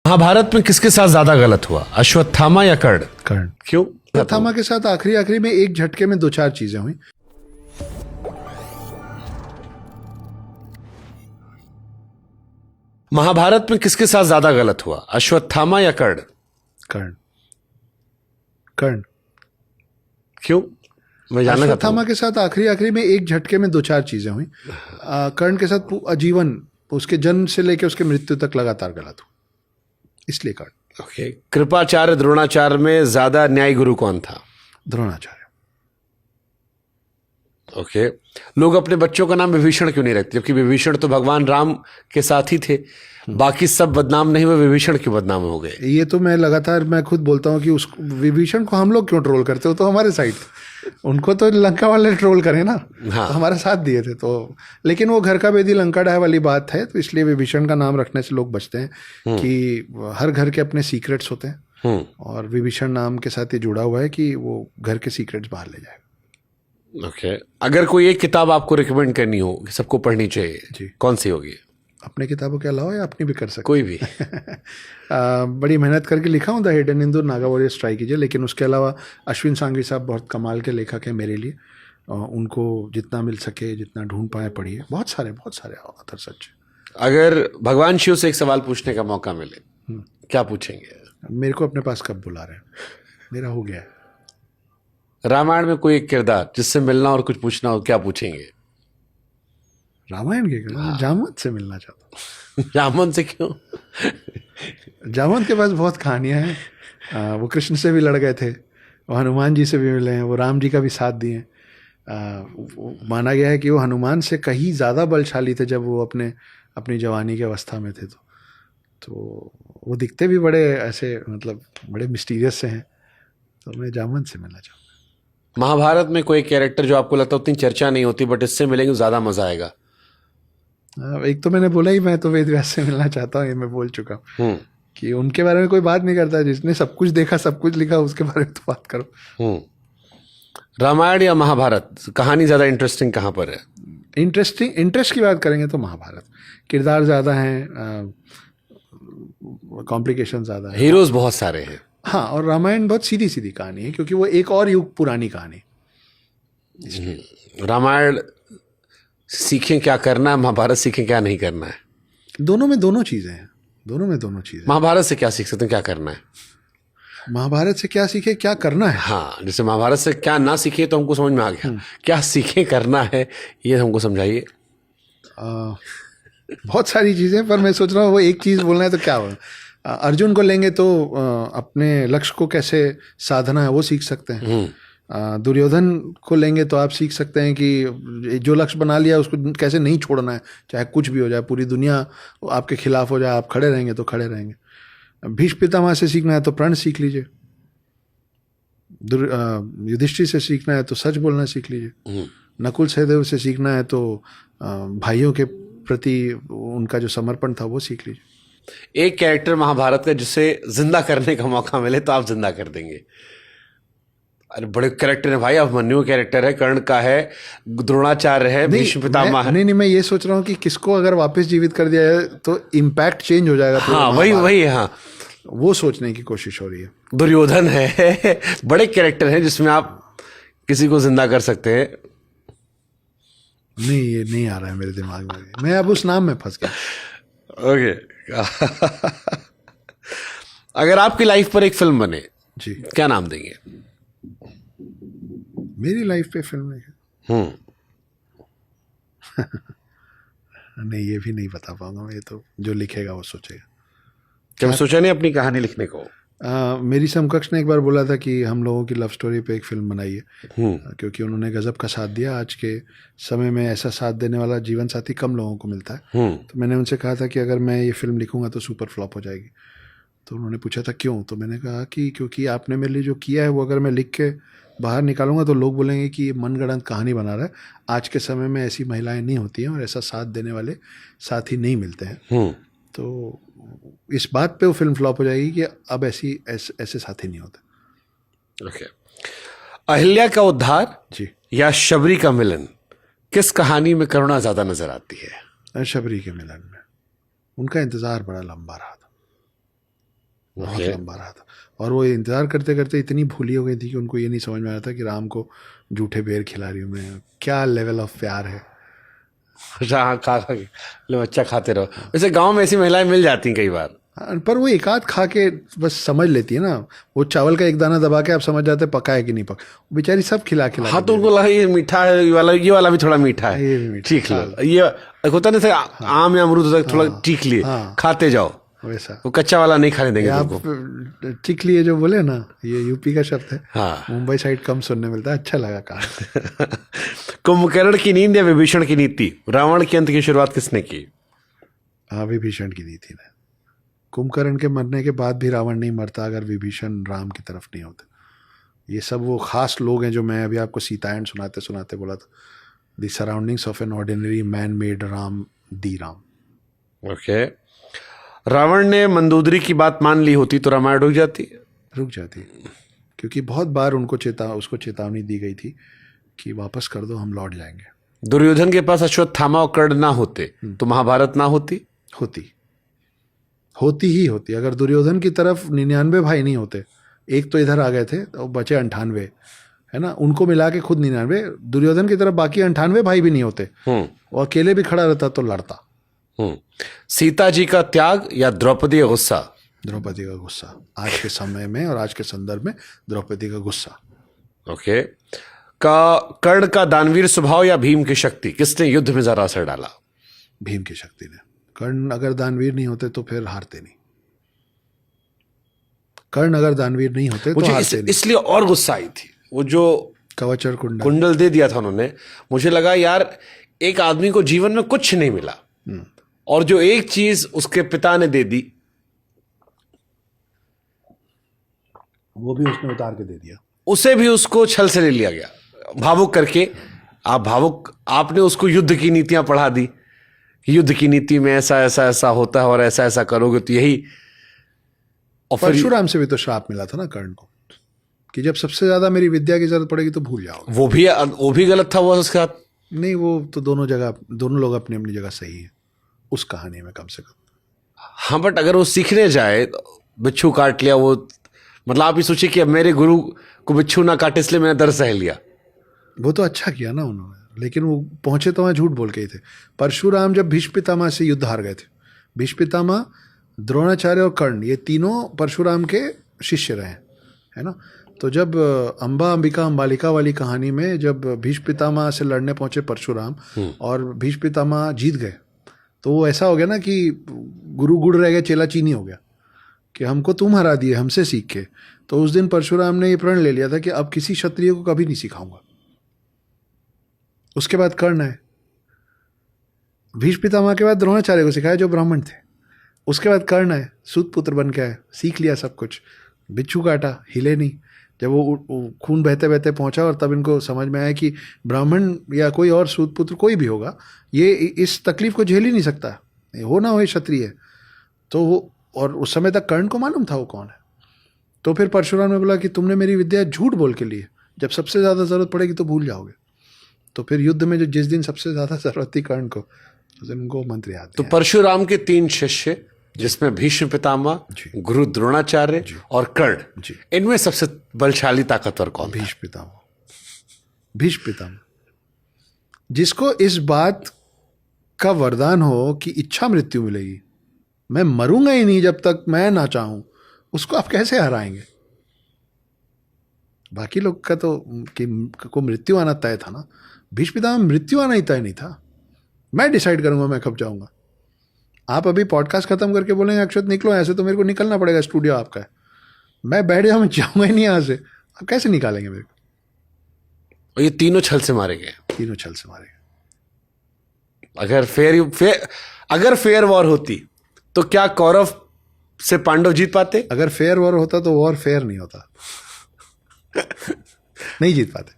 महाभारत में किसके साथ ज्यादा गलत हुआ, अश्वत्थामा या कर्ण? कर्ण। क्यों? अश्वत्थामा के साथ आखिरी में एक झटके में दो चार चीजें हुई। महाभारत में किसके साथ ज्यादा गलत हुआ, अश्वत्थामा या कर्ण? कर्ण। कर्ण। क्यों? मैं जानना चाहता अश्वत्थामा के साथ आखिरी में एक झटके में दो चार चीजें हुई। कर्ण के साथ आजीवन, उसके जन्म से लेकर उसके मृत्यु तक लगातार गलत हुआ, इसलिए कर्ण। हूं। ओके, कृपाचार्य द्रोणाचार्य में ज्यादा न्याय गुरु कौन था? द्रोणाचार्य। ओके, लोग अपने बच्चों का नाम विभीषण क्यों नहीं रखते, जबकि विभीषण तो भगवान राम के साथ ही थे, बाकी सब बदनाम नहीं हुए, विभीषण क्यों बदनाम हो गए? ये तो मैं खुद बोलता हूँ कि उस विभीषण को हम लोग क्यों ट्रोल करते हो, तो हमारे साइड उनको तो लंका वाले ट्रोल करें ना। हाँ। तो हमारा साथ दिए थे तो, लेकिन वो घर का बेदी लंका ढाए वाली बात है, तो इसलिए विभीषण का नाम रखने से लोग बचते हैं कि हर घर के अपने सीक्रेट्स होते हैं, और विभीषण नाम के साथ ये जुड़ा हुआ है कि वो घर के सीक्रेट्स बाहर ले जाएगा। ओके, अगर कोई एक किताब आपको रिकमेंड करनी हो कि सबको पढ़नी चाहिए जी, कौन सी होगी? अपने किताबों के अलावा या अपनी भी कर सकते? कोई भी। बड़ी मेहनत करके लिखा हूँ the hidden Hindu, Naga warriors try कीजिए, लेकिन उसके अलावा अश्विन सांघवी साहब बहुत कमाल के लेखक हैं मेरे लिए। उनको जितना मिल सके, जितना ढूंढ पाए पढ़िए। बहुत सारे ऑथर सच। अगर भगवान शिव से एक सवाल पूछने का मौका मिले, क्या पूछेंगे? मेरे को अपने पास कब बुला रहे हैं, मेरा हो गया है। रामायण में कोई एक किरदार जिससे मिलना और कुछ पूछना हो, क्या पूछेंगे? रामायण के किरदार? जामवंत से मिलना चाहता हूँ। जामवंत से क्यों? जामवंत के पास बहुत कहानियां हैं। वो कृष्ण से भी लड़ गए थे, वो हनुमान जी से भी मिले हैं, वो राम जी का भी साथ दिए। माना गया है कि वो हनुमान से कहीं ज़्यादा बलशाली थे जब वो अपनी जवानी की अवस्था में थे। तो वो दिखते भी बड़े ऐसे, मतलब बड़े मिस्टीरियस से हैं। तो मैं जामवंत से मिलना चाहूँगा। महाभारत में कोई कैरेक्टर जो आपको लगता है उतनी चर्चा नहीं होती, बट इससे मिलेंगे तो ज्यादा मजा आएगा? एक तो मैंने बोला ही, मैं तो वेद व्यास से मिलना चाहता हूँ, ये मैं बोल चुका हूँ कि उनके बारे में कोई बात नहीं करता। जिसने सब कुछ देखा, सब कुछ लिखा, उसके बारे में तो बात करो। रामायण या महाभारत, कहानी ज्यादा इंटरेस्टिंग कहाँ पर है? इंटरेस्ट की बात करेंगे तो महाभारत। किरदार ज्यादा हैं, कॉम्प्लिकेशन ज्यादा है, हीरोज बहुत सारे हैं। हाँ, और रामायण बहुत सीधी सीधी कहानी है, क्योंकि वो एक और युग पुरानी कहानी। रामायण सीखें क्या करना है, महाभारत सीखें क्या नहीं करना है? दोनों में दोनों चीजें हैं, दोनों में दोनों चीजें। महाभारत से क्या सीख सकते हैं, क्या करना है? महाभारत से क्या सीखे, क्या करना है? हाँ, जैसे महाभारत से क्या ना सीखे तो हमको समझ में आ गया, क्या सीखे करना है ये हमको समझाइए। बहुत सारी चीजें, पर मैं सोच रहा हूँ वो एक चीज बोलना है तो क्या होगा। अर्जुन को लेंगे तो अपने लक्ष्य को कैसे साधना है वो सीख सकते हैं। दुर्योधन को लेंगे तो आप सीख सकते हैं कि जो लक्ष्य बना लिया उसको कैसे नहीं छोड़ना है, चाहे कुछ भी हो जाए, पूरी दुनिया आपके खिलाफ हो जाए, आप खड़े रहेंगे तो खड़े रहेंगे। भीष्म पितामह से सीखना है तो प्रण सीख लीजिए। युधिष्ठिर से सीखना है तो सच बोलना सीख लीजिए। नकुल सहदेव से सीखना है तो भाइयों के प्रति उनका जो समर्पण था वो सीख लीजिए। एक कैरेक्टर महाभारत का जिसे जिंदा करने का मौका मिले तो आप जिंदा कर देंगे? अरे बड़े कैरेक्टर है भाई, अभिमन्यु कैरेक्टर है, कर्ण का है, द्रोणाचार्य है, भीष्म पितामह है। नहीं, मैं ये सोच रहा हूँ कि किसको अगर वापस जीवित कर दिया जाए तो इम्पैक्ट चेंज हो जाएगा। हाँ, वही है। हाँ, वो सोचने की कोशिश हो रही है। दुर्योधन है। बड़े कैरेक्टर हैं जिसमें आप किसी को जिंदा कर सकते हैं। नहीं, ये नहीं आ रहा है मेरे दिमाग में, मैं अब उस नाम में फंस गया। ओके। अगर आपकी लाइफ पर एक फिल्म बने जी, क्या नाम देंगे? मेरी लाइफ पे फिल्म है? नहीं, ये भी नहीं बता पाऊंगा। ये तो जो लिखेगा वो सोचेगा। क्या सोचा नहीं अपनी कहानी लिखने को? मेरी समकक्ष ने एक बार बोला था कि हम लोगों की लव स्टोरी पे एक फिल्म बनाइए, क्योंकि उन्होंने गजब का साथ दिया। आज के समय में ऐसा साथ देने वाला जीवन साथी कम लोगों को मिलता है। तो मैंने उनसे कहा था कि अगर मैं ये फिल्म लिखूंगा तो सुपर फ्लॉप हो जाएगी। तो उन्होंने पूछा था क्यों, तो मैंने कहा कि क्योंकि आपने मेरे लिए जो किया है वो अगर मैं लिख के बाहर निकालूंगा तो लोग बोलेंगे कि ये मनगढ़ंत कहानी बना रहा है। आज के समय में ऐसी महिलाएं नहीं होती हैं और ऐसा साथ देने वाले साथी नहीं मिलते हैं। तो इस बात पे वो फिल्म फ्लॉप हो जाएगी कि अब ऐसे साथी नहीं होते। ओके। अहिल्या का उद्धार जी या शबरी का मिलन, किस कहानी में करुणा ज्यादा नजर आती है? शबरी के मिलन में। उनका इंतजार बड़ा लंबा रहा था। बहुत लंबा रहा था। और वो इंतज़ार करते करते इतनी भूली हो गई थी कि उनको ये नहीं समझ में आया था कि राम को जूठे बेर खिला रही हूँ मैं। क्या लेवल ऑफ प्यार है। हाँ, खा खा के लो, अच्छा खाते रहो। वैसे गांव में ऐसी महिलाएं मिल जाती हैं कई बार। हाँ, पर वो एक आध खा के बस समझ लेती है ना। वो चावल का एक दाना दबा के आप समझ जाते हैं पका है कि नहीं पका। वो बेचारी सब खिला खिला हाँ, तो उनको लगा ये मीठा है, ये वाला भी थोड़ा मीठा है, ये भी मीठा, ठीक लो। ये होता नहीं था, आम या अमरूद होता है, थोड़ा चीख लिए, खाते जाओ। वैसा वो कच्चा वाला नहीं खाने देंगे आप तुमको। चिक लिए जो बोले ना, ये यूपी का शब्द है। हाँ। मुंबई साइड कम सुनने मिलता है, अच्छा लगा कहा। कुंभकर्ण की नींद या विभीषण की नीति, रावण के अंत की शुरुआत किसने की? हाँ, विभीषण की नीति ने। कुंभकर्ण के मरने के बाद भी रावण नहीं मरता अगर विभीषण राम की तरफ नहीं होते। ये सब वो खास लोग हैं जो मैं अभी आपको सीतायन सुनाते सुनाते बोला था। The surroundings of an ordinary man made Ram the Ram. Okay. Ravan ने मंदोदरी की बात मान ली होती तो रामायण रुक जाती? रुक जाती, क्योंकि बहुत बार उसको चेतावनी दी गई थी कि वापस कर दो, हम लौट जाएंगे। दुर्योधन के पास अश्वत्थामा और कर्ण ना होते तो महाभारत ना होती? होती ही होती। अगर दुर्योधन की तरफ 99 भाई नहीं होते, एक तो इधर आ गए थे तो बचे 98, है ना, उनको मिला के खुद 99, दुर्योधन की तरफ बाकी 98 भाई भी नहीं होते, वो अकेले भी खड़ा रहता तो लड़ता। सीता जी का त्याग या द्रौपदी का गुस्सा? द्रौपदी का गुस्सा। आज के समय में और आज के संदर्भ में द्रौपदी का गुस्सा। ओके। कर्ण का दानवीर स्वभाव या भीम की शक्ति, किसने युद्ध में ज्यादा असर डाला? भीम की शक्ति ने। कर्ण अगर दानवीर नहीं होते तो फिर हारते नहीं। कर्ण अगर दानवीर नहीं होते तो हारते नहीं। इसलिए और गुस्सा आई थी, वो जो कवच और कुंडल दे दिया था उन्होंने, मुझे लगा यार एक आदमी को जीवन में कुछ नहीं मिला और जो एक चीज उसके पिता ने दे दी वो भी उसने उतार के दे दिया, उसे भी उसको छल से ले लिया गया, भावुक करके। आपने उसको युद्ध की नीतियां पढ़ा दी, युद्ध की नीति में ऐसा ऐसा ऐसा होता है और ऐसा ऐसा करोगे तो यही। और परशुराम से भी तो श्राप मिला था ना कर्ण को कि जब सबसे ज्यादा मेरी विद्या की जरूरत पड़ेगी तो भूल जाओगे। वो भी गलत था वो उसके साथ। नहीं, वो तो दोनों लोग अपनी अपनी जगह सही है उस कहानी में, कम से कम। हाँ, बट अगर वो सीखने जाए, बिच्छू काट लिया, वो मतलब आप ये सोचिए कि अब मेरे गुरु को बिच्छू ना काटे इसलिए मैंने दर्द सह लिया। वो तो अच्छा किया ना उन्होंने, लेकिन वो पहुंचे तो वहां झूठ बोल के ही थे। परशुराम जब भीष्म पितामह से युद्ध हार गए थे, भीष्म पितामह, द्रोणाचार्य और कर्ण, ये तीनों परशुराम के शिष्य रहे, है ना। तो जब अंबिका अंबालिका वाली कहानी में जब भीष्म पितामह से लड़ने पहुंचे परशुराम और भीष्म पितामह जीत गए, तो वो ऐसा हो गया ना कि गुरु गुड़ रह गया, चेला चीनी हो गया कि हमको तुम हरा दिए, हमसे सीख के। तो उस दिन परशुराम ने ये प्रण ले लिया था कि अब किसी क्षत्रिय को कभी नहीं सिखाऊंगा। उसके बाद कर्ण है, भीष्म पितामह के बाद द्रोणाचार्य को सिखाया जो ब्राह्मण थे। उसके बाद कर्ण है, सूत पुत्र बन के आए, सीख लिया सब कुछ, बिच्छू काटा, हिले नहीं। जब वो खून बहते बहते पहुंचा और तब इनको समझ में आया कि ब्राह्मण या कोई और सूत पुत्र कोई भी होगा, ये इस तकलीफ को झेल ही नहीं सकता, हो ना हो क्षत्रिय। तो वो, और उस समय तक कर्ण को मालूम था वो कौन है। तो फिर परशुराम ने बोला कि तुमने मेरी विद्या झूठ बोल के लिए, जब सबसे ज़्यादा ज़रूरत पड़ेगी तो भूल जाओगे। तो फिर युद्ध में जो जिस दिन सबसे ज़्यादा ज़रूरत थी कर्ण को, उस दिन उनको मंत्र याद। तो परशुराम के 3 शिष्य, जिसमें भीष्म पितामह, गुरु द्रोणाचार्य और कर्ण, इनमें सबसे बलशाली ताकतवर कौन? भीष्म पितामह, जिसको इस बात का वरदान हो कि इच्छा मृत्यु मिलेगी, मैं मरूंगा ही नहीं जब तक मैं ना चाहूं, उसको आप कैसे हराएंगे? बाकी लोग का तो को मृत्यु आना तय था ना, भीष्म पितामह मृत्यु आना ही तय नहीं था। मैं डिसाइड करूंगा मैं कब जाऊंगा। आप अभी पॉडकास्ट खत्म करके बोलेंगे अक्षत निकलो, ऐसे तो मेरे को निकलना पड़ेगा, स्टूडियो आपका है, मैं बैठ जाऊँ, मैं जाऊंगा ही नहीं यहाँ से, आप कैसे निकालेंगे मेरे को? और ये तीनों छल से मारे गए। तीनों छल से मारे गए। अगर फेयर वॉर होती तो क्या कौरव से पांडव जीत पाते? अगर फेयर वॉर होता तो वॉर फेयर नहीं होता। नहीं जीत पाते।